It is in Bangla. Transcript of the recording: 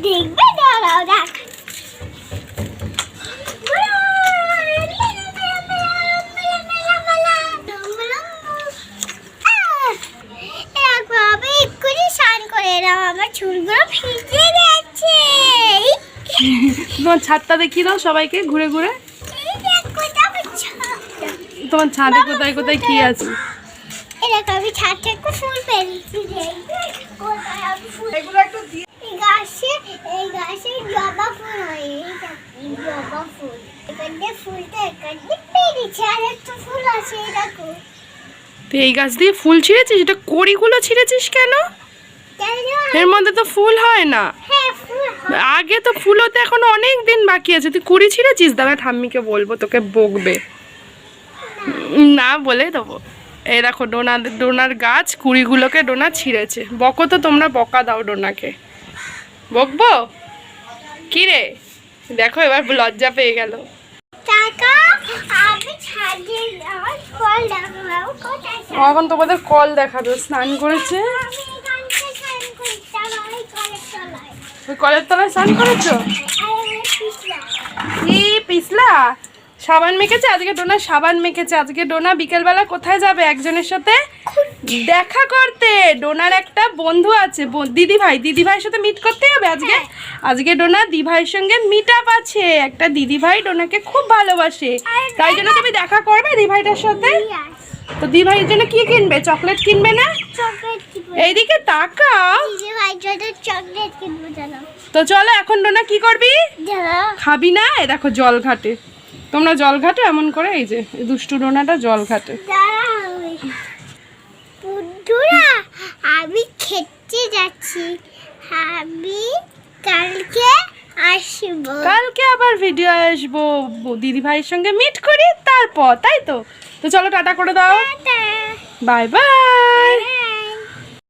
দেখবে দাঁড়াও দেখ আমার চুলগুলো ভিজে গেছে। তোমার ছাদটা দেখিয়ে দাও সবাইকে ঘুরে ঘুরে। তোমার ছাদে কোথায় কোথায় কি আছে? এরকম আমি ছাদ থেকে ফুল পেয়েছি। এই গাছে জবা ফুল হয়, জবা ফুল এখানে ফুলটা এখানে পেরেছে আর একটা ফুল আছে দেখো। তুই এই গাছ দিয়ে ফুল ছিঁড়েছিস? এটা কড়িগুলো ছিঁড়েছিস কেন? এর মধ্যে তো ফুল হয় না। আগে তো ফুল হতে এখন অনেক দিন বাকি আছে, তুই কুড়ি ছিঁড়েছিস? দাদা ঠাম্মিকে বলবো, তোকে বকবে। না বলে দেবো। এই দেখো ডোনার গাছ কুড়িগুলোকে ডোনা ছিঁড়েছে। বকো তো তোমরা, বকা দাও ডোনাকে। বকবো কি রে? দেখো এবার লজ্জা পেয়ে গেল। এখন তোমাদের কল দেখাবে, স্নান করেছে। কলের তলায় স্নান করেছো? কি পিছলা সাবান মেখেছে আজকে ডোনা, সাবান মেখেছে আজকে ডোনা। বিকেলবেলা কোথায় যাবে? একজনের সাথে দেখা করতে। ডোনার একটা বন্ধু আছে, দিদি ভাইয়ের সাথে মিট করতে হবে আজকে। আজকে ডোনা দি ভাইয়ের সঙ্গে মিট আপ আছে। একটা দিদি ভাই ডোনাকে খুব ভালোবাসে, তাই জন্য তুমি দেখা করবে দি ভাইটার সাথে। তো দি ভাইয়ের জন্য কি কিনবে? চকলেট কিনবে না? এইদিকে তাকাও। চকলেট কিনবো জানো তো চলো এখন ডোনা কি করবি? খাবি না? এ দেখো জল ঘাটে, তোমরা জল ঘাটে এমন করে। এই যে দুষ্টু ডোনাটা জল ঘাটে। আমি খেতে যাচ্ছি, আমি কালকে আসবো। কালকে আবার ভিডিও আসবো, দিদি ভাইয়ের সঙ্গে মিট করি তারপর, তাই তো? তো চলো টাটা করে দাও, বাই বাই।